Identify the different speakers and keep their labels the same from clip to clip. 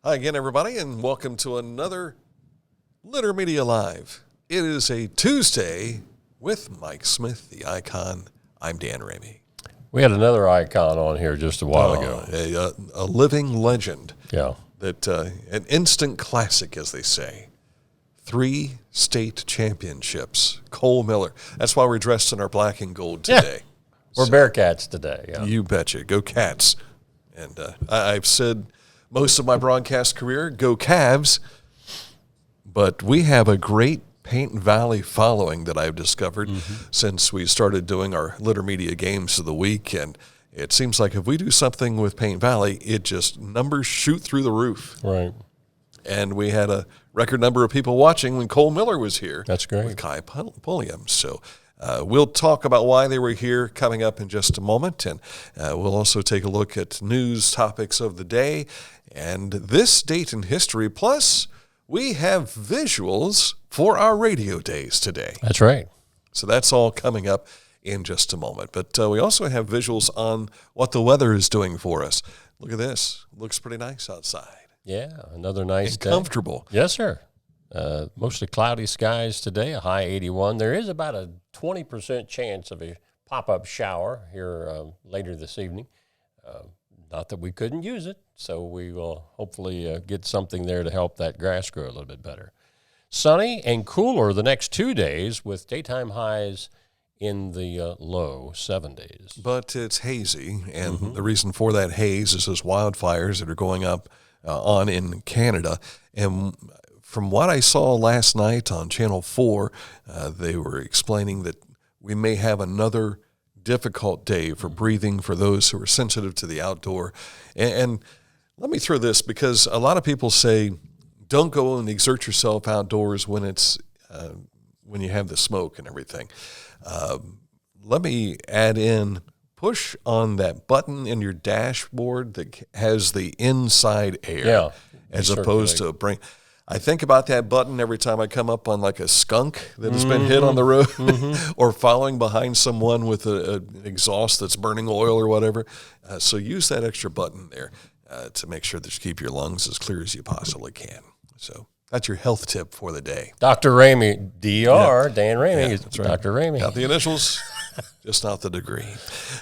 Speaker 1: Hi again, everybody, and welcome to another Litter Media Live. It is a Tuesday with Mike Smith, the icon. I'm Dan Ramey.
Speaker 2: We had another icon on here just a while ago.
Speaker 1: A living legend.
Speaker 2: Yeah.
Speaker 1: That an instant classic, as they say. 3 state championships. Cole Miller. That's why we're dressed in our black and gold today.
Speaker 2: We're Bearcats today. Yeah.
Speaker 1: You betcha. Go Cats. And I've said most of my broadcast career, go Cavs. But we have a great Paint Valley following that I've discovered since we started doing our Litter Media Games of the Week. And it seems like if we do something with Paint Valley, it just numbers shoot through the roof.
Speaker 2: Right.
Speaker 1: And we had a record number of people watching when Cole Miller was here.
Speaker 2: That's great.
Speaker 1: With Kai Pulliam. So we'll talk about why they were here coming up in just a moment. And we'll also take a look at news topics of the day and this date in history. Plus, we have visuals for our radio days today.
Speaker 2: That's right.
Speaker 1: So that's all coming up in just a moment. But we also have visuals on what the weather is doing for us. Look at this. Looks pretty nice outside.
Speaker 2: Yeah, another nice
Speaker 1: and
Speaker 2: day.
Speaker 1: Comfortable.
Speaker 2: Yes, sir. Mostly cloudy skies today, a high 81. There is about a 20% chance of a pop-up shower here later this evening. Not that we couldn't use it, so we will hopefully get something there to help that grass grow a little bit better. Sunny and cooler the next 2 days with daytime highs in the low 70s.
Speaker 1: But it's hazy, and the reason for that haze is those wildfires that are going up on in Canada. And from what I saw last night on Channel 4, they were explaining that we may have another difficult day for breathing for those who are sensitive to the outdoor. And let me throw this, because a lot of people say, don't go and exert yourself outdoors when it's when you have the smoke and everything. Let me add in, push on that button in your dashboard that has the inside air, as opposed to bring. I think about that button every time I come up on like a skunk that has been hit on the road or following behind someone with an exhaust that's burning oil or whatever. So use that extra button there to make sure that you keep your lungs as clear as you possibly can. So that's your health tip for the day.
Speaker 2: Dr. Ramey, DR, Dan Ramey,
Speaker 1: that's right.
Speaker 2: Dr. Ramey.
Speaker 1: Got the initials, just not the degree.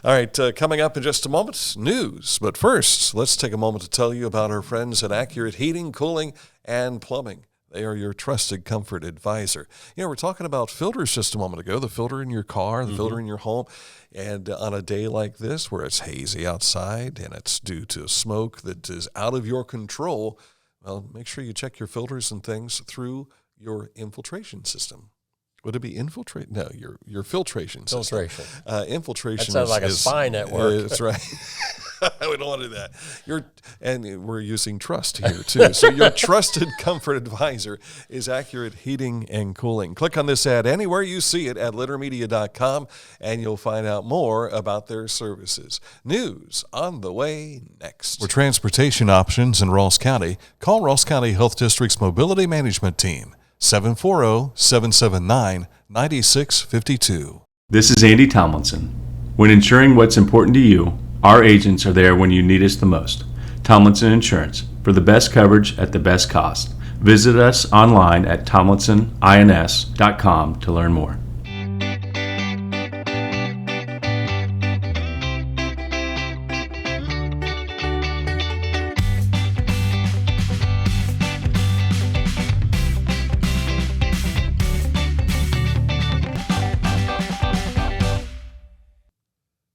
Speaker 1: All right, coming up in just a moment, news. But first, let's take a moment to tell you about our friends at Accurate Heating, Cooling, and Plumbing. They are your trusted comfort advisor. You know, we're talking about filters just a moment ago, the filter in your car, the filter in your home. And on a day like this where it's hazy outside and it's due to smoke that is out of your control, well, make sure you check your filters and things through your infiltration system. Would it be infiltrate? No, your filtration system.
Speaker 2: Filtration.
Speaker 1: Infiltration.
Speaker 2: That sounds like a spy network.
Speaker 1: That's right. We don't want to do that. And we're using trust here, too. So your trusted comfort advisor is Accurate Heating and Cooling. Click on this ad anywhere you see it at littermedia.com, and you'll find out more about their services. News on the way next. For transportation options in Ross County, call Ross County Health District's Mobility Management Team, 740-779-9652.
Speaker 3: This is Andy Tomlinson. When ensuring what's important to you, our agents are there when you need us the most. Tomlinson Insurance, for the best coverage at the best cost. Visit us online at tomlinsonins.com to learn more.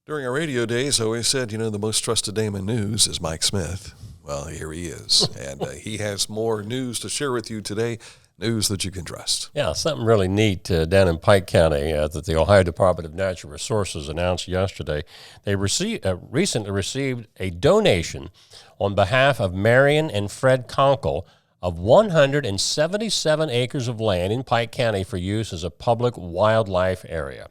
Speaker 1: During our radio days, I always said, the most trusted name in news is Mike Smith. Well, here he is, and he has more news to share with you today, news that you can trust.
Speaker 2: Yeah, something really neat down in Pike County that the Ohio Department of Natural Resources announced yesterday. They recently received a donation on behalf of Marion and Fred Conkle of 177 acres of land in Pike County for use as a public wildlife area.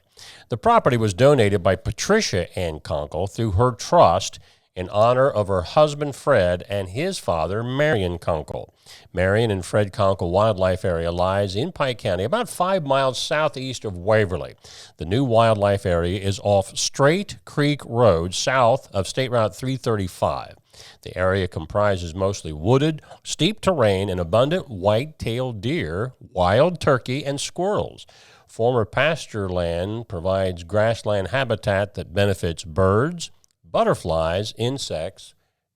Speaker 2: The property was donated by Patricia Ann Conkle through her trust in honor of her husband Fred and his father Marion Conkle. Marion and Fred Conkle Wildlife Area lies in Pike County, about 5 miles southeast of Waverly. The new wildlife area is off Straight Creek Road, south of State Route 335. The area comprises mostly wooded, steep terrain and abundant white-tailed deer, wild turkey, and squirrels. Former pasture land provides grassland habitat that benefits birds, butterflies, insects,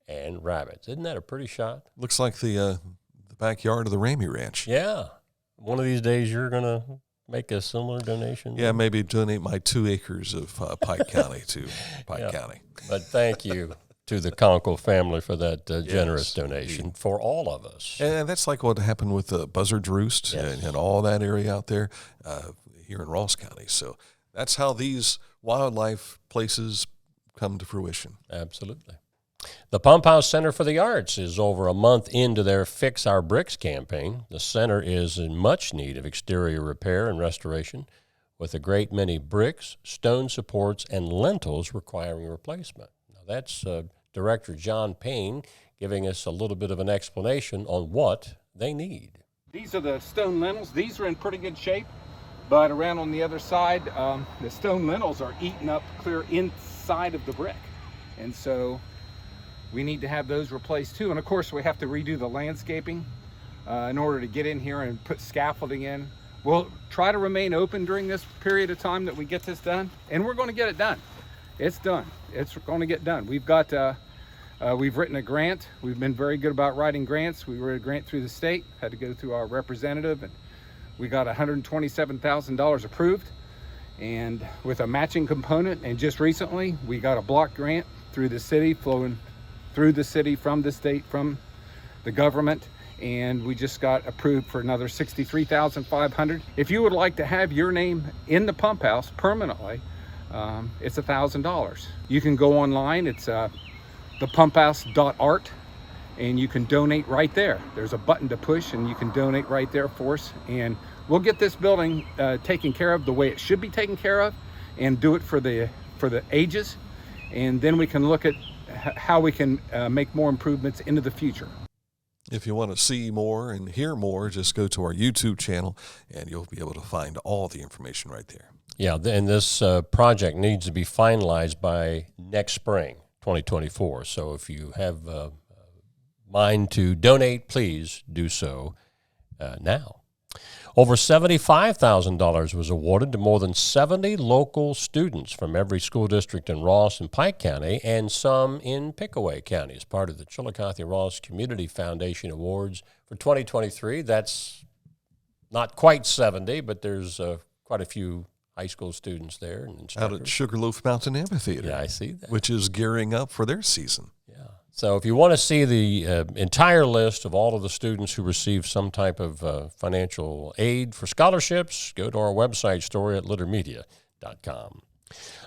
Speaker 2: and rabbits. Isn't that a pretty shot?
Speaker 1: Looks like the backyard of the Ramey Ranch.
Speaker 2: Yeah. One of these days you're going to make a similar donation.
Speaker 1: Yeah, maybe donate my 2 acres of Pike County to Pike County.
Speaker 2: But thank you to the Conkle family for that generous donation for all of us.
Speaker 1: And that's like what happened with the Buzzard's Roost and all that area out there here in Ross County. So that's how these wildlife places come to fruition.
Speaker 2: Absolutely. The Pump House Center for the Arts is over a month into their Fix Our Bricks campaign. The center is in much need of exterior repair and restoration, with a great many bricks, stone supports, and lintels requiring replacement. Now that's Director John Payne giving us a little bit of an explanation on what they need.
Speaker 4: These are the stone lintels. These are in pretty good shape, but around on the other side, the stone lintels are eaten up clear inside of the brick. And so we need to have those replaced too. And of course we have to redo the landscaping in order to get in here and put scaffolding in. We'll try to remain open during this period of time that we get this done, and we're going to get it done. It's done. It's going to get done. We've got, we've written a grant. We've been very good about writing grants. We wrote a grant through the state, had to go through our representative, and we got $127,000 approved, and with a matching component. And just recently, we got a block grant through the city, flowing through the city, from the state, from the government, and we just got approved for another $63,500. If you would like to have your name in the pump house permanently, it's $1,000. You can go online. It's thepumphouse.art, and you can donate right there. There's a button to push, and you can donate right there for us, and we'll get this building taken care of the way it should be taken care of, and do it for the ages, and then we can look at how we can make more improvements into the future.
Speaker 1: If you want to see more and hear more, just go to our YouTube channel, and you'll be able to find all the information right there.
Speaker 2: Yeah, and this project needs to be finalized by next spring, 2024. So if you have mind to donate, please do so now. Over $75,000 was awarded to more than 70 local students from every school district in Ross and Pike County, and some in Pickaway County, as part of the Chillicothe-Ross Community Foundation Awards for 2023. That's not quite 70, but there's quite a few high school students there. And
Speaker 1: out at Sugarloaf Mountain Amphitheater.
Speaker 2: Yeah, I see that.
Speaker 1: Which is gearing up for their season.
Speaker 2: Yeah. So if you want to see the entire list of all of the students who received some type of financial aid for scholarships, go to our website story at littermedia.com.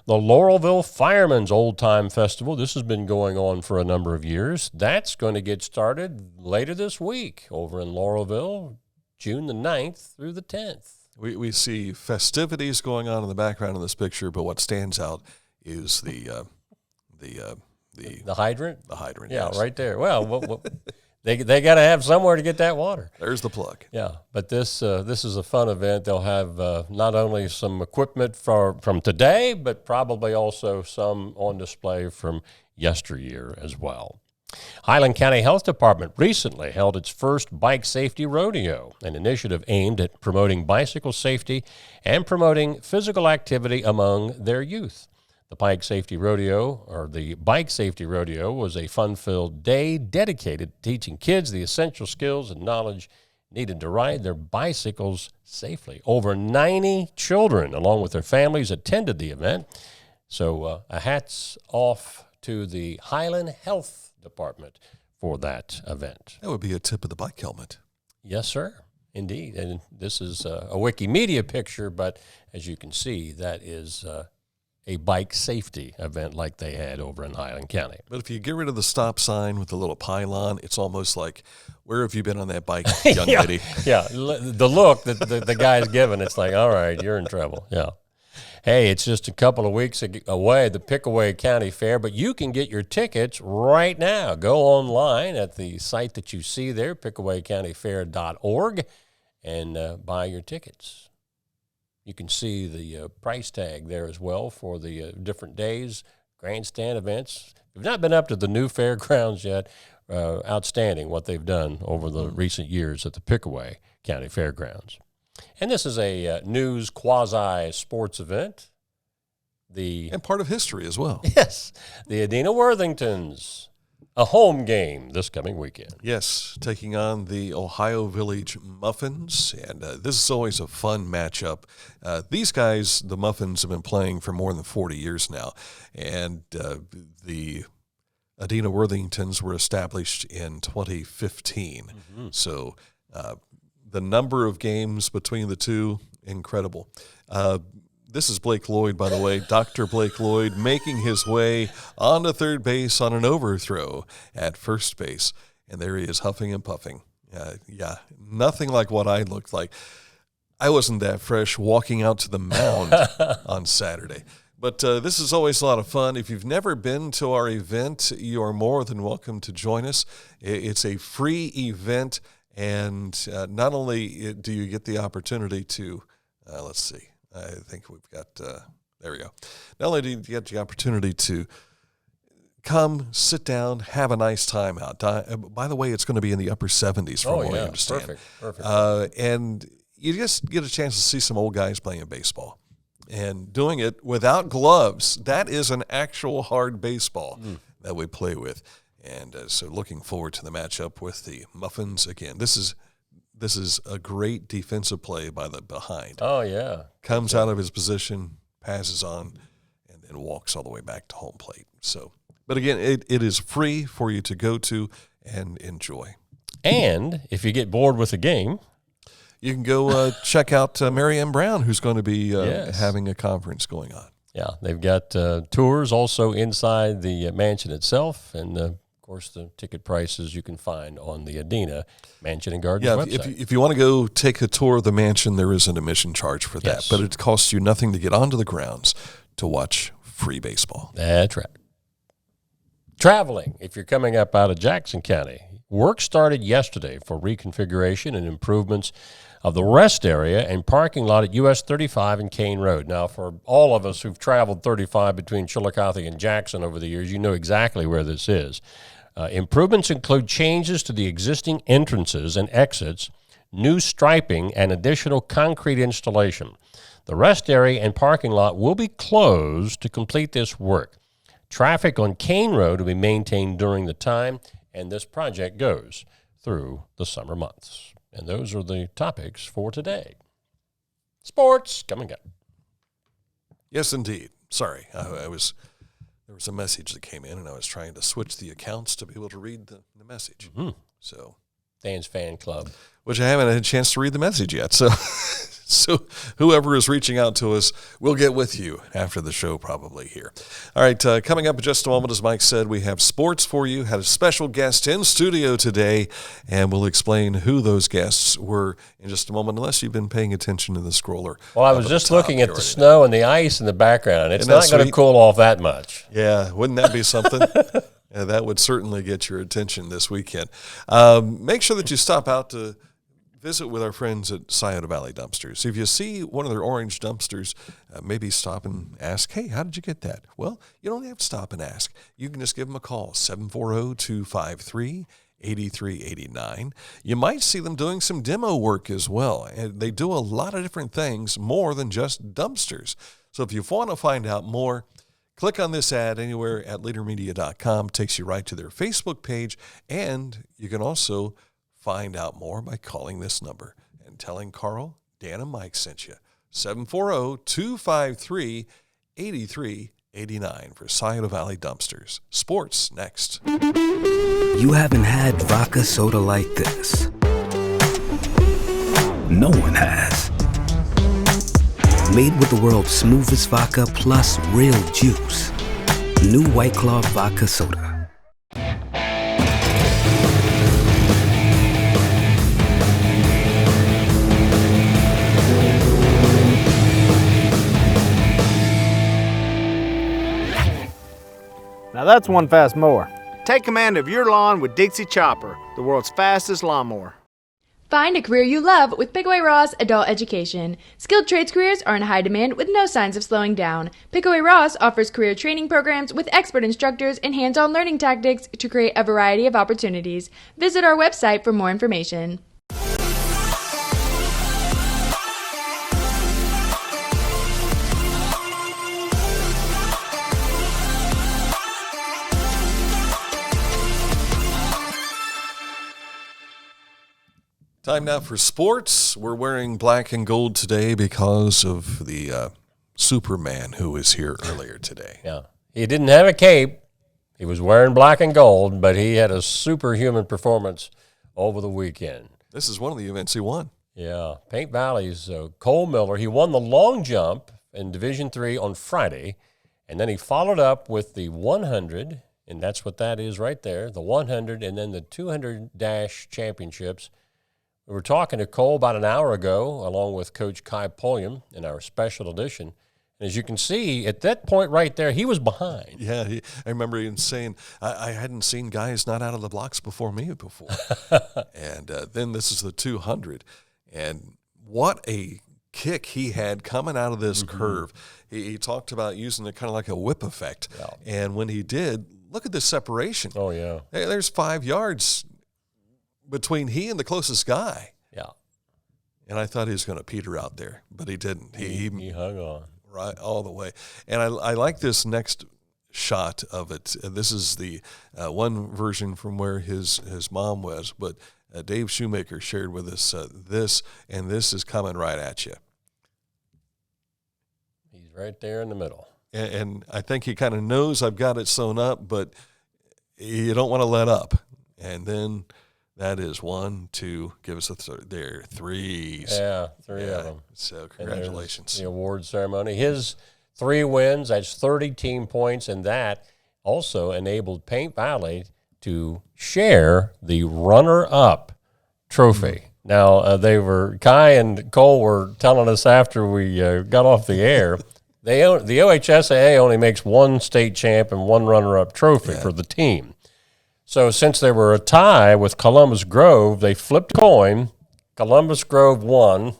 Speaker 2: The Laurelville Firemen's Old Time Festival, this has been going on for a number of years. That's going to get started later this week over in Laurelville, June the 9th through the 10th.
Speaker 1: We see festivities going on in the background of this picture, but what stands out is the
Speaker 2: hydrant?
Speaker 1: The hydrant,
Speaker 2: yeah,
Speaker 1: yes.
Speaker 2: Right there. Well, they got to have somewhere to get that water.
Speaker 1: There's the plug.
Speaker 2: Yeah, but this is a fun event. They'll have not only some equipment from today, but probably also some on display from yesteryear as well. Highland County Health Department recently held its first Bike Safety Rodeo, an initiative aimed at promoting bicycle safety and promoting physical activity among their youth. The Bike Safety Rodeo was a fun-filled day dedicated to teaching kids the essential skills and knowledge needed to ride their bicycles safely. Over 90 children, along with their families, attended the event. So a hats off to the Highland Health Department for that event.
Speaker 1: That would be a tip of the bike helmet.
Speaker 2: Yes, sir. Indeed. And this is a Wikimedia picture, but as you can see, that is a bike safety event like they had over in Highland County.
Speaker 1: But if you get rid of the stop sign with the little pylon, it's almost like, where have you been on that bike, young lady?
Speaker 2: Yeah, the look that the guy's giving, it's like, all right, you're in trouble. Yeah. Hey, it's just a couple of weeks away, the Pickaway County Fair, but you can get your tickets right now. Go online at the site that you see there, pickawaycountyfair.org, and buy your tickets. You can see the price tag there as well for the different days. grandstand events. If you've not been up to the new fairgrounds yet, outstanding what they've done over the recent years at the Pickaway County Fairgrounds. And this is a news quasi-sports event.
Speaker 1: And part of history as well.
Speaker 2: Yes, the Adina Worthingtons, a home game this coming weekend.
Speaker 1: Yes, taking on the Ohio Village Muffins, and this is always a fun matchup. These guys, the Muffins, have been playing for more than 40 years now, and the Adina Worthingtons were established in 2015. Mm-hmm. So the number of games between the two, incredible. This is Blake Lloyd, by the way, Dr. Blake Lloyd, making his way onto third base on an overthrow at first base. And there he is, huffing and puffing. Nothing like what I looked like. I wasn't that fresh walking out to the mound on Saturday. But this is always a lot of fun. If you've never been to our event, you are more than welcome to join us. It's a free event, and not only do you get the opportunity to, let's see, I think we've got, there we go. Not only do you get the opportunity to come, sit down, have a nice time out. By the way, it's going to be in the upper 70s from what I understand.
Speaker 2: Perfect.
Speaker 1: And you just get a chance to see some old guys playing baseball. And doing it without gloves, that is an actual hard baseball that we play with. And so looking forward to the matchup with the Muffins again. This is a great defensive play by the behind.
Speaker 2: Oh, yeah.
Speaker 1: Comes out of his position, passes on, and then walks all the way back to home plate. So, but again, it is free for you to go to and enjoy.
Speaker 2: And if you get bored with the game,
Speaker 1: you can go check out Mary Ann Brown, who's going to be having a conference going on.
Speaker 2: Yeah, they've got tours also inside the mansion itself, and of course the ticket prices you can find on the Adina Mansion and Gardens website.
Speaker 1: If you want to go take a tour of the mansion, there is an admission charge for that, but it costs you nothing to get onto the grounds to watch free baseball.
Speaker 2: That's right. Traveling, if you're coming up out of Jackson County, work started yesterday for reconfiguration and improvements of the rest area and parking lot at US 35 and Kane Road. Now, for all of us who've traveled 35 between Chillicothe and Jackson over the years, you know exactly where this is. Improvements include changes to the existing entrances and exits, new striping, and additional concrete installation. The rest area and parking lot will be closed to complete this work. Traffic on Kane Road will be maintained during the time, and this project goes through the summer months. And those are the topics for today. Sports coming up.
Speaker 1: Yes, indeed. Sorry, there was a message that came in, and I was trying to switch the accounts to be able to read the message.
Speaker 2: Mm-hmm.
Speaker 1: So,
Speaker 2: Dan's Fan Club.
Speaker 1: Which I haven't had a chance to read the message yet. So whoever is reaching out to us, we'll get with you after the show probably here. All right, coming up in just a moment, as Mike said, we have sports for you. Had a special guest in studio today, and we'll explain who those guests were in just a moment, unless you've been paying attention to the scroller.
Speaker 2: Well, I was just looking at the snow and the ice in the background. It's not going to cool off that much.
Speaker 1: Yeah, wouldn't that be something? Yeah, that would certainly get your attention this weekend. Make sure that you stop out to visit with our friends at Scioto Valley Dumpsters. If you see one of their orange dumpsters, maybe stop and ask, hey, how did you get that? Well, you don't have to stop and ask. You can just give them a call, 740-253-8389. You might see them doing some demo work as well. And they do a lot of different things, more than just dumpsters. So if you want to find out more, click on this ad anywhere at leadermedia.com. Takes you right to their Facebook page, and you can also find out more by calling this number and telling Carl, Dan, and Mike sent you. 740-253-8389 for Scioto Valley Dumpsters. Sports next.
Speaker 5: You haven't had vodka soda like this. No one has. Made with the world's smoothest vodka plus real juice. New White Claw Vodka Soda.
Speaker 6: Now that's one fast mower. Take command of your lawn with Dixie Chopper, the world's fastest lawnmower. Find a career you love with Pickaway Ross Adult Education. Skilled trades careers are in high demand with no signs of slowing down. Pickaway Ross offers career training programs with expert instructors and hands-on learning tactics to create a variety of opportunities. Visit our website for more information.
Speaker 1: Time now for sports. We're wearing black and gold today because of the Superman who was here earlier today.
Speaker 2: Yeah. He didn't have a cape. He was wearing black and gold, but he had a superhuman performance over the weekend.
Speaker 1: This is one of the events he won.
Speaker 2: Yeah. Paint Valley's Cole Miller. He won the long jump in Division III on Friday, and then he followed up with the 100, and that's what that is right there, the 100, and then the 200 dash championships. We were talking to Cole about an hour ago, along with Coach Kai Pulliam in our special edition. And as you can see, at that point right there, he was behind.
Speaker 1: Yeah, I remember him saying, I hadn't seen guys not out of the blocks before me before. And then this is the 200. And what a kick he had coming out of this curve. He talked about using it kind of like a whip effect. Yeah. And when he did, look at the separation.
Speaker 2: Oh, yeah.
Speaker 1: Hey, there's 5 yards between he and the closest guy.
Speaker 2: Yeah.
Speaker 1: And I thought he was going to peter out there, but he didn't.
Speaker 2: He hung on.
Speaker 1: Right, all the way. And I like this next shot of it. This is the one version from where his mom was, but Dave Shoemaker shared with us this, and this is coming right at you.
Speaker 2: He's right there in the middle.
Speaker 1: And I think he kind of knows I've got it sewn up, but you don't want to let up. And then that is 1, 2, give us a third there, 3s.
Speaker 2: Yeah, 3 of them.
Speaker 1: So congratulations.
Speaker 2: The award ceremony. His 3 wins, that's 30 team points, and that also enabled Paint Valley to share the runner-up trophy. Now, Kai and Cole were telling us after we got off the air, the OHSAA only makes 1 state champ and 1 runner-up trophy for the team. So since they were a tie with Columbus Grove, they flipped a coin. Columbus Grove won,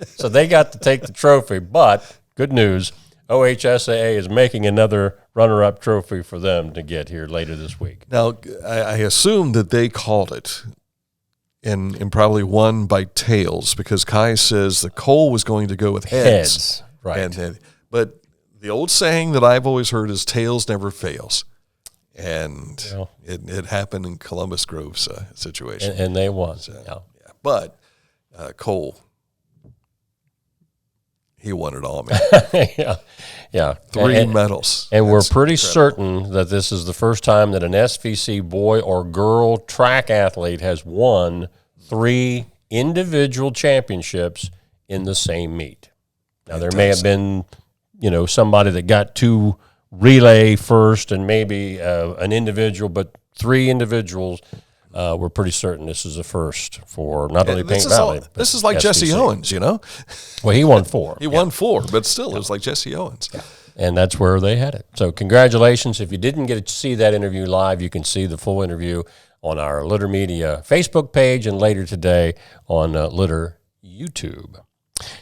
Speaker 2: so they got to take the trophy. But good news, OHSAA is making another runner-up trophy for them to get here later this week.
Speaker 1: Now, I assume that they called it and probably won by tails because Kai says the Cole was going to go with heads.
Speaker 2: Right.
Speaker 1: But the old saying that I've always heard is tails never fails. And it happened in Columbus Grove's situation.
Speaker 2: And they won.
Speaker 1: So, yeah. But Cole, he won it all, man.
Speaker 2: Yeah.
Speaker 1: 3 medals.
Speaker 2: And we're pretty certain that this is the first time that an SVC boy or girl track athlete has won 3 individual championships in the same meet. Now, there may have been, somebody that got 2 relay first and maybe an individual, but 3 individuals, we're pretty certain this is the first for not only Paint Valley.
Speaker 1: This is like SVC. Jesse Owens,
Speaker 2: Well, he won 4.
Speaker 1: He won 4, but still, it was like Jesse Owens.
Speaker 2: Yeah. And that's where they had it. So congratulations. If you didn't get to see that interview live, you can see the full interview on our Litter Media Facebook page and later today on Litter YouTube.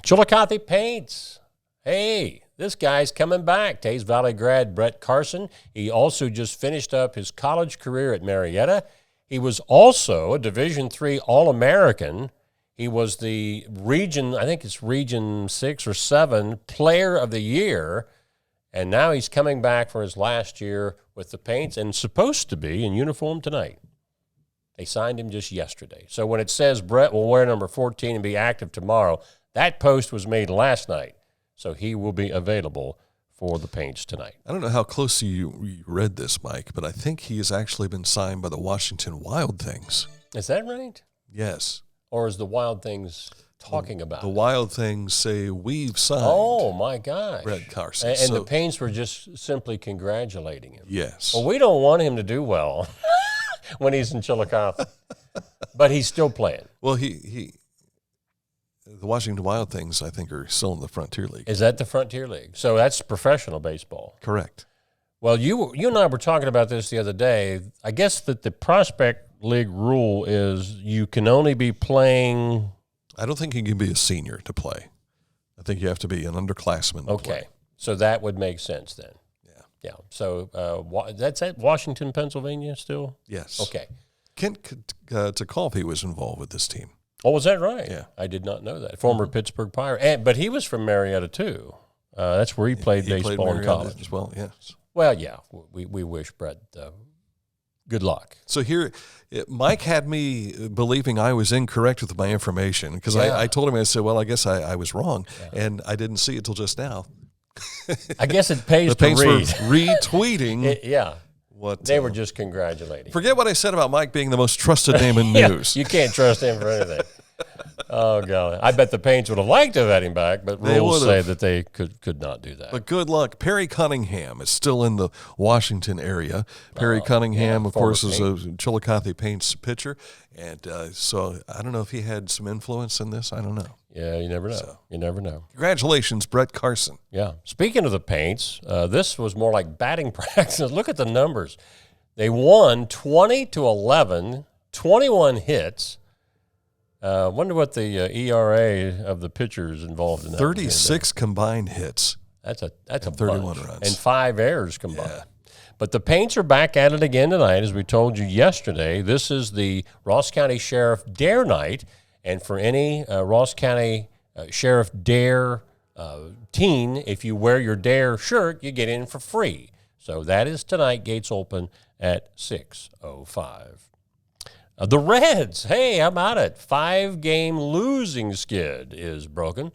Speaker 2: Chillicothe Paints. Hey. This guy's coming back. Tays Valley grad Brett Carson. He also just finished up his college career at Marietta. He was also a Division III All-American. He was the region, I think it's Region 6 or 7, Player of the Year. And now he's coming back for his last year with the Paints and supposed to be in uniform tonight. They signed him just yesterday. So when it says Brett will wear number 14 and be active tomorrow, that post was made last night. So he will be available for the Paints tonight.
Speaker 1: I don't know how closely you read this, Mike, but I think he has actually been signed by the Washington Wild Things.
Speaker 2: Is that right?
Speaker 1: Yes.
Speaker 2: Or is the Wild Things talking about
Speaker 1: the Wild Things say we've signed?
Speaker 2: Oh, my gosh.
Speaker 1: Brett Carson.
Speaker 2: And the Paints were just simply congratulating him.
Speaker 1: Yes.
Speaker 2: Well, we don't want him to do well when he's in Chillicothe, but he's still playing.
Speaker 1: Well, the Washington Wild Things, I think, are still in the Frontier League.
Speaker 2: Is that the Frontier League? So that's professional baseball.
Speaker 1: Correct.
Speaker 2: Well, you and I were talking about this the other day. I guess that the prospect league rule is you can only be playing.
Speaker 1: I don't think you can be a senior to play. I think you have to be an underclassman. To play.
Speaker 2: So that would make sense then. Yeah. So that's at Washington, Pennsylvania still?
Speaker 1: Yes.
Speaker 2: Okay.
Speaker 1: Kent Tekulve was involved with this team.
Speaker 2: Oh, was that right?
Speaker 1: Yeah.
Speaker 2: I did not know that. Former Pittsburgh Pirate. But he was from Marietta, too. That's where he played baseball in college.
Speaker 1: As well, yes.
Speaker 2: Well, yeah. We wish Brett good luck.
Speaker 1: So here, Mike had me believing I was incorrect with my information because I told him, I said, well, I guess I was wrong, and I didn't see it till just now.
Speaker 2: I guess it pays
Speaker 1: the
Speaker 2: to
Speaker 1: Paints
Speaker 2: read.
Speaker 1: were retweeting.
Speaker 2: What they were just congratulating.
Speaker 1: Forget what I said about Mike being the most trusted name in news.
Speaker 2: You can't trust him for anything. Oh, golly. I bet the Paints would have liked to have had him back, but rules say that they could not do that.
Speaker 1: But good luck. Perry Cunningham is still in the Washington area. Perry Cunningham, of course, is a Chillicothe Paints pitcher. And so I don't know if he had some influence in this. I don't know.
Speaker 2: Yeah, you never know. You never know.
Speaker 1: Congratulations, Brett Carson.
Speaker 2: Yeah. Speaking of the Paints, this was more like batting practice. Look at the numbers. They won 20-11, 21 hits. Wonder what the ERA of the pitchers involved in that.
Speaker 1: 36 combined hits.
Speaker 2: That's a
Speaker 1: 31
Speaker 2: bunch.
Speaker 1: runs.
Speaker 2: And 5 errors combined.
Speaker 1: Yeah.
Speaker 2: But the Paints are back at it again tonight, as we told you yesterday. This is the Ross County Sheriff Dare Night. And for any Ross County Sheriff Dare teen, if you wear your Dare shirt, you get in for free. So that is tonight. Gates open at 6:05. The Reds, hey, how about it? 5-game losing skid is broken.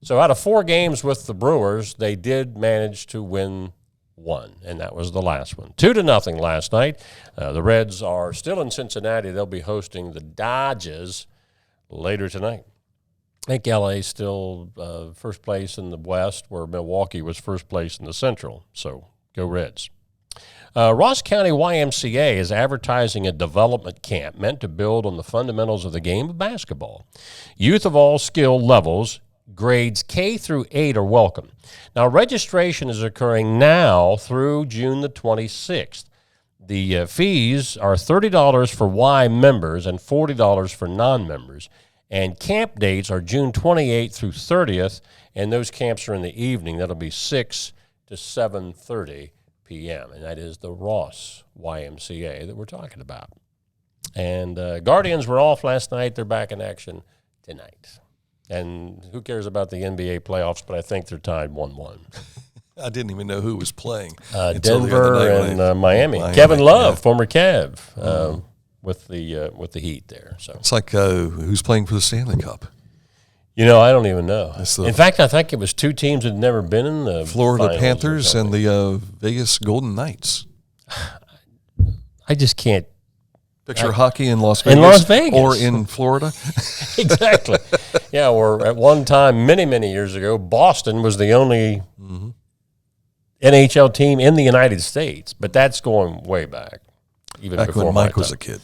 Speaker 2: So out of 4 games with the Brewers, they did manage to win 1, and that was the last one. 2-0 last night. The Reds are still in Cincinnati. They'll be hosting the Dodgers later tonight. I think LA still first place in the West, where Milwaukee was first place in the Central. So go Reds. Ross County YMCA is advertising a development camp meant to build on the fundamentals of the game of basketball. Youth of all skill levels, grades K through 8 are welcome. Now, registration is occurring now through June the 26th. The fees are $30 for Y members and $40 for non-members. And camp dates are June 28th through 30th, and those camps are in the evening. That'll be 6 to 7:30 p.m., and that is the Ross YMCA that we're talking about. And Guardians were off last night. They're back in action tonight. And who cares about the NBA playoffs, but I think they're tied 1-1.
Speaker 1: I didn't even know who was playing.
Speaker 2: Denver and Miami. Kevin Love, former Kev, with the Heat there. So
Speaker 1: it's like who's playing for the Stanley Cup?
Speaker 2: You know, I don't even know. In fact, I think it was 2 teams that had never been in the
Speaker 1: Florida Panthers and the Vegas Golden Knights.
Speaker 2: I just can't
Speaker 1: picture hockey in Las Vegas.
Speaker 2: In Las Vegas.
Speaker 1: Or in Florida.
Speaker 2: Exactly. Yeah, or at one time, many years ago, Boston was the only NHL team in the United States. But that's going way back. Even
Speaker 1: back
Speaker 2: before
Speaker 1: when Mike was a kid.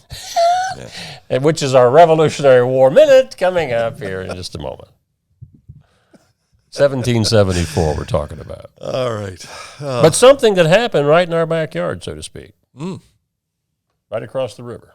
Speaker 2: Yeah. And which is our Revolutionary War minute coming up here in just a moment. 1774 we're talking about.
Speaker 1: All right.
Speaker 2: But something that happened right in our backyard, so to speak. Right across the river.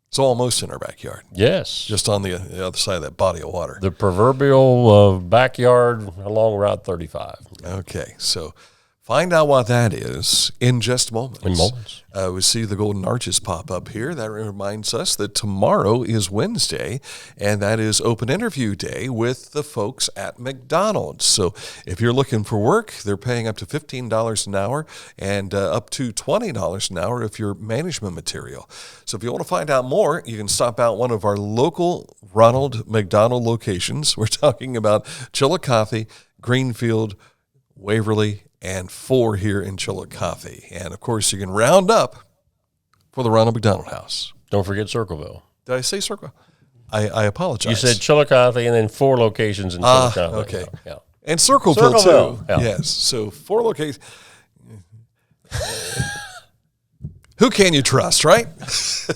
Speaker 1: It's almost in our backyard.
Speaker 2: Yes.
Speaker 1: Just on the other side of that body of water.
Speaker 2: The proverbial backyard along Route 35.
Speaker 1: Okay, so find out what that is in just moments.
Speaker 2: In moments.
Speaker 1: We see the Golden Arches pop up here. That reminds us that tomorrow is Wednesday, and that is open interview day with the folks at McDonald's. So if you're looking for work, they're paying up to $15 an hour and up to $20 an hour if you're management material. So if you want to find out more, you can stop out one of our local Ronald McDonald locations. We're talking about Chillicothe, Greenfield, Waverly, and 4 here in Chillicothe. And, of course, you can round up for the Ronald McDonald House.
Speaker 2: Don't forget Circleville.
Speaker 1: Did I say Circle? I apologize.
Speaker 2: You said Chillicothe and then 4 locations in Chillicothe.
Speaker 1: Okay.
Speaker 2: Yeah.
Speaker 1: And Circleville, too.
Speaker 2: Yeah.
Speaker 1: Yes. So 4 locations. Who can you trust, right?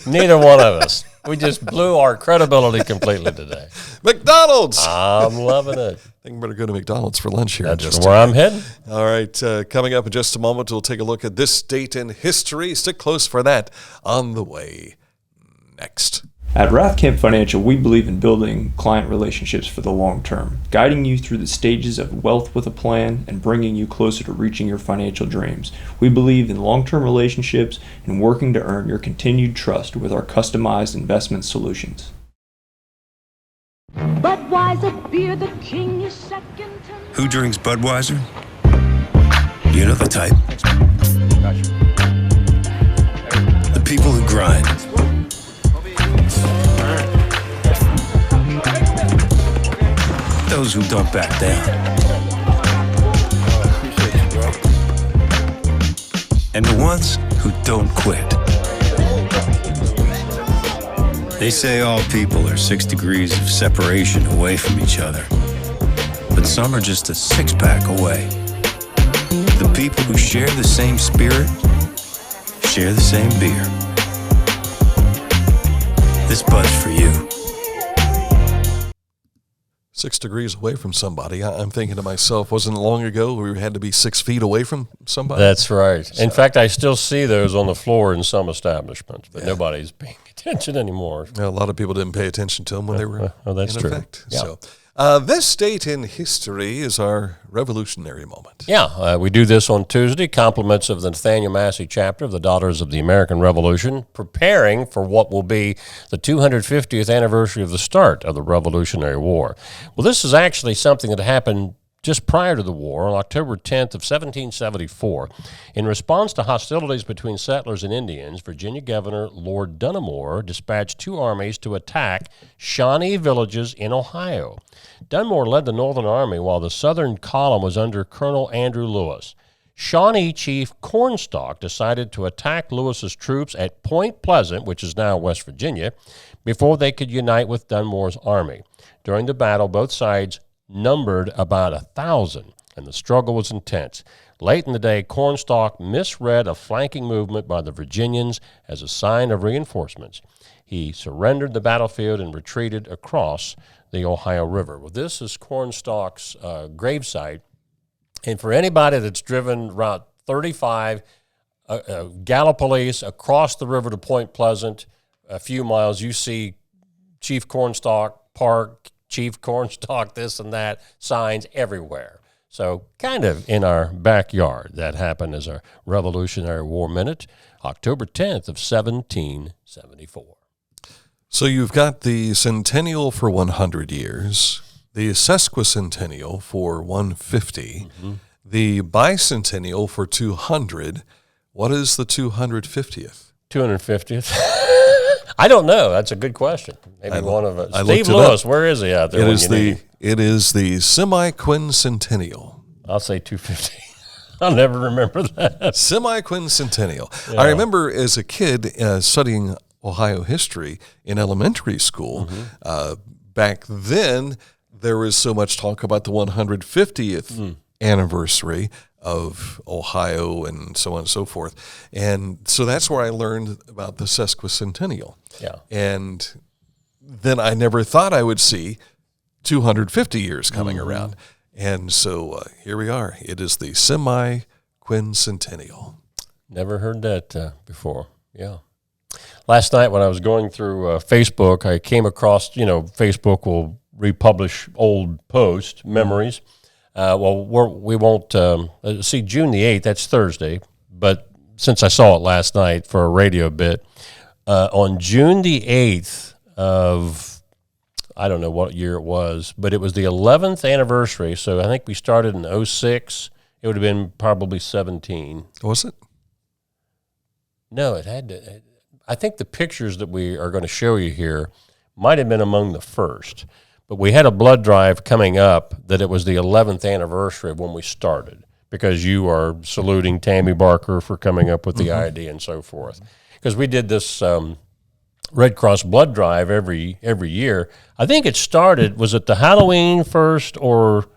Speaker 2: Neither one of us. We just blew our credibility completely today.
Speaker 1: McDonald's.
Speaker 2: I'm loving it.
Speaker 1: I think we better go to McDonald's for lunch here.
Speaker 2: That's where I'm heading.
Speaker 1: All right. Coming up in just a moment, we'll take a look at this date in history. Stick close for that on the way next.
Speaker 7: At Rathkamp Financial, we believe in building client relationships for the long term, guiding you through the stages of wealth with a plan and bringing you closer to reaching your financial dreams. We believe in long-term relationships and working to earn your continued trust with our customized investment solutions.
Speaker 8: Budweiser beer, the king is second to none.
Speaker 9: Who drinks Budweiser? You know the type. The people who grind. Those who don't back down. And the ones who don't quit. They say all people are 6 degrees of separation away from each other. But some are just a six-pack away. The people who share the same spirit, share the same beer. This Bud's for you.
Speaker 1: 6 degrees away from somebody. I'm thinking to myself, wasn't it long ago we had to be 6 feet away from somebody?
Speaker 2: That's right. In fact, I still see those on the floor in some establishments, but nobody's paying attention anymore.
Speaker 1: A lot of people didn't pay attention to them when they were
Speaker 2: that's
Speaker 1: in
Speaker 2: true.
Speaker 1: effect.
Speaker 2: Yeah.
Speaker 1: So, this date in history is our revolutionary moment.
Speaker 2: Yeah, we do this on Tuesday, compliments of the Nathaniel Massey chapter of the Daughters of the American Revolution, preparing for what will be the 250th anniversary of the start of the Revolutionary War. Well, this is actually something that happened just prior to the war, on October 10th of 1774. In response to hostilities between settlers and Indians, Virginia Governor Lord Dunmore dispatched 2 armies to attack Shawnee villages in Ohio. Dunmore led the Northern Army while the Southern column was under Colonel Andrew Lewis. Shawnee Chief Cornstalk decided to attack Lewis's troops at Point Pleasant, which is now West Virginia, before they could unite with Dunmore's army. During the battle, both sides numbered about 1,000, and the struggle was intense. Late in the day, Cornstalk misread a flanking movement by the Virginians as a sign of reinforcements. He surrendered the battlefield and retreated across the Ohio River. Well, this is Cornstalk's gravesite, and for anybody that's driven Route 35, Gallipolis, across the river to Point Pleasant, a few miles, you see Chief Cornstalk Park, Chief Cornstalk, this and that, signs everywhere. So kind of in our backyard. That happened as a Revolutionary War minute, October 10th of 1774.
Speaker 1: So you've got the centennial for 100 years, the sesquicentennial for 150, the bicentennial for 200. What is the 250th?
Speaker 2: 250th? I don't know. That's a good question. Maybe one of us. Steve Lewis, where is he out there?
Speaker 1: It is the semi-quincentennial.
Speaker 2: I'll say 250. I'll never remember that.
Speaker 1: Semi-quincentennial. Yeah. I remember as a kid studying Ohio history in elementary school. Back then, there was so much talk about the 150th anniversary of Ohio and so on and so forth. And so that's where I learned about the sesquicentennial.
Speaker 2: Yeah.
Speaker 1: And then I never thought I would see 250 years coming around. And so here we are. It is the semi-quincentennial.
Speaker 2: Never heard that before. Yeah. Last night when I was going through Facebook, I came across, Facebook will republish old posts, memories. We won't see June the 8th, that's Thursday, but since I saw it last night for a radio bit, on June the 8th of, I don't know what year it was, but it was the 11th anniversary, so I think we started in 06. It would have been probably 17.
Speaker 1: Was it?
Speaker 2: No, it had to. I think the pictures that we are going to show you here might have been among the first. But we had a blood drive coming up that it was the 11th anniversary of when we started, because you are saluting Tammy Barker for coming up with the ID and so forth. Because we did this Red Cross blood drive every year. I think it started, was it the Halloween first or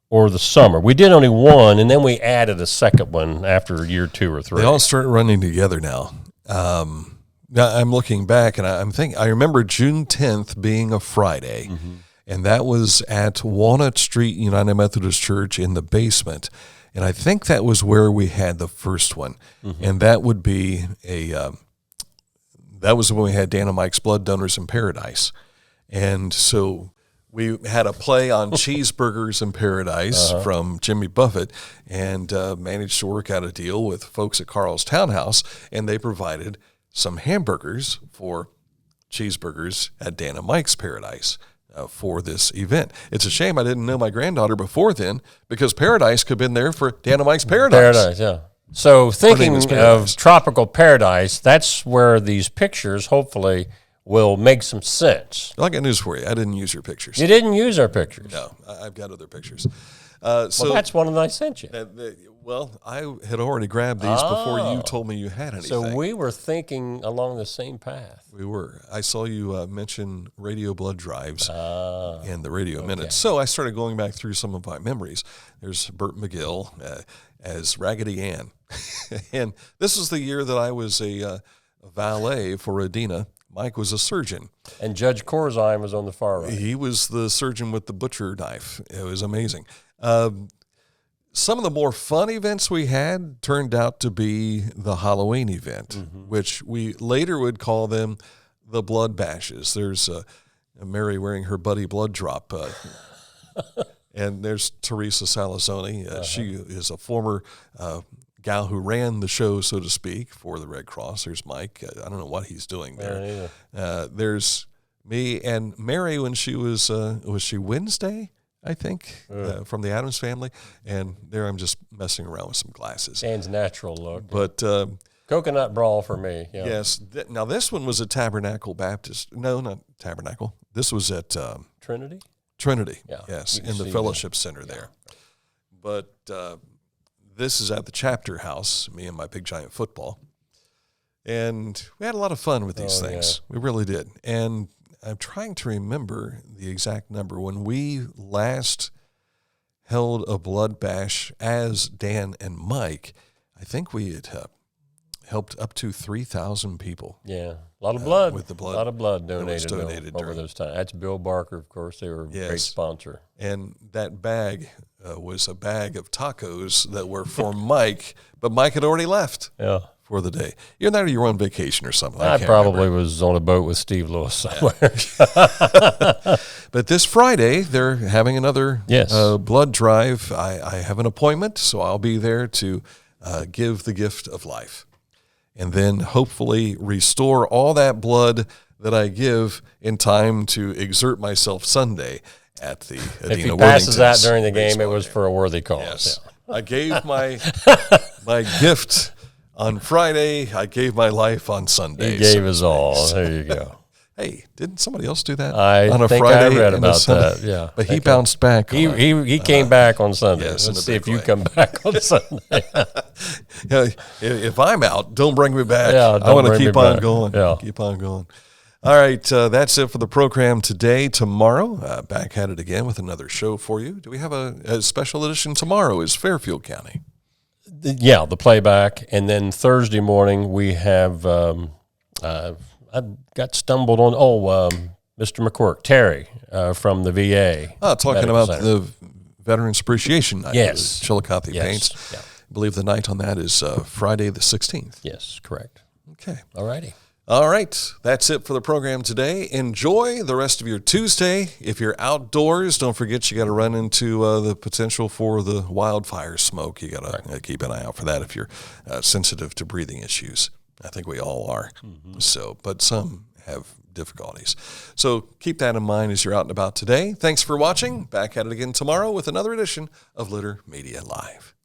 Speaker 2: the summer? We did only one, and then we added a second one after year 2 or 3.
Speaker 1: They all start running together now. Now I'm looking back, and I remember June 10th being a Friday, and that was at Walnut Street United Methodist Church in the basement, and I think that was where we had the first one, and that would be that was when we had Dan and Mike's Blood Donors in Paradise. And so we had a play on Cheeseburgers in Paradise from Jimmy Buffett, and managed to work out a deal with folks at Carl's Townhouse, and they provided some hamburgers for Cheeseburgers at Dan and Mike's Paradise for this event. It's a shame I didn't know my granddaughter before then, because Paradise could have been there for Dan and Mike's Paradise.
Speaker 2: Paradise, yeah. So thinking of tropical paradise, that's where these pictures hopefully will make some sense.
Speaker 1: I got news for you. I didn't use your pictures.
Speaker 2: You didn't use our pictures.
Speaker 1: No, I've got other pictures.
Speaker 2: Well, that's one that I sent you.
Speaker 1: Well, I had already grabbed these before you told me you had anything.
Speaker 2: So we were thinking along the same path.
Speaker 1: We were. I saw you mention radio blood drives and the radio minutes. So I started going back through some of my memories. There's Burt McGill as Raggedy Ann. And this was the year that I was a valet for Adina. Mike was a surgeon.
Speaker 2: And Judge Corzine was on the far right.
Speaker 1: He was the surgeon with the butcher knife. It was amazing. Some of the more fun events we had turned out to be the Halloween event, which we later would call them the blood bashes. There's Mary wearing her Buddy blood drop. And there's Teresa Salazoni. She is a former gal who ran the show, so to speak, for the Red Cross. There's Mike. I don't know what he's doing there. There's me and Mary when she was she Wednesday, I think, from the Addams Family. And there I'm just messing around with some glasses.
Speaker 2: Dan's natural look.
Speaker 1: But
Speaker 2: coconut brawl for me. Yeah.
Speaker 1: Yes. Now this one was at Tabernacle Baptist. No, not Tabernacle. This was at
Speaker 2: Trinity.
Speaker 1: Trinity.
Speaker 2: Yeah.
Speaker 1: Yes, in the Fellowship Center there. But this is at the chapter house, me and my big giant football. And we had a lot of fun with these things. We really did. And I'm trying to remember the exact number. When we last held a blood bash as Dan and Mike, I think we had helped up to 3,000 people.
Speaker 2: Yeah, a lot of blood.
Speaker 1: With the blood.
Speaker 2: A lot of blood donated over
Speaker 1: during
Speaker 2: those times. That's Bill Barker, of course. They were a great sponsor.
Speaker 1: And that bag was a bag of tacos that were for Mike, but Mike had already left for the day. You're not you were on vacation or something.
Speaker 2: I probably was on a boat with Steve Lewis somewhere.
Speaker 1: But this Friday, they're having another blood drive. I have an appointment, so I'll be there to give the gift of life. And then hopefully restore all that blood that I give in time to exert myself Sunday at the Adina
Speaker 2: If he passes that during the game, it was for a worthy cause.
Speaker 1: Yes. Yeah. I gave my gift on Friday. I gave my life on Sunday.
Speaker 2: He gave his all. There you go.
Speaker 1: Hey, didn't somebody else do that
Speaker 2: on a
Speaker 1: Friday?
Speaker 2: I read about that, yeah.
Speaker 1: But he bounced back.
Speaker 2: He came back on Sunday.
Speaker 1: Yes,
Speaker 2: let's see if you come back on Sunday.
Speaker 1: If I'm out, don't bring me back.
Speaker 2: Yeah,
Speaker 1: I want to keep on
Speaker 2: back.
Speaker 1: going.
Speaker 2: Yeah.
Speaker 1: Keep on going. All right, that's it for the program today. Tomorrow, back at it again with another show for you. Do we have a special edition tomorrow? Is Fairfield County?
Speaker 2: Yeah, the playback. And then Thursday morning, we have I got stumbled on, Mr. McQuirk, Terry from the VA.
Speaker 1: Talking about the Veterans Appreciation Night.
Speaker 2: Yes.
Speaker 1: Chillicothe Paints.
Speaker 2: Yeah.
Speaker 1: I believe the night on that is Friday the 16th.
Speaker 2: Yes, correct.
Speaker 1: Okay.
Speaker 2: All righty.
Speaker 1: All right. That's it for the program today. Enjoy the rest of your Tuesday. If you're outdoors, don't forget you got to run into the potential for the wildfire smoke. You got to keep an eye out for that if you're sensitive to breathing issues. I think we all are. So, but some have difficulties. So keep that in mind as you're out and about today. Thanks for watching. Back at it again tomorrow with another edition of Litter Media Live.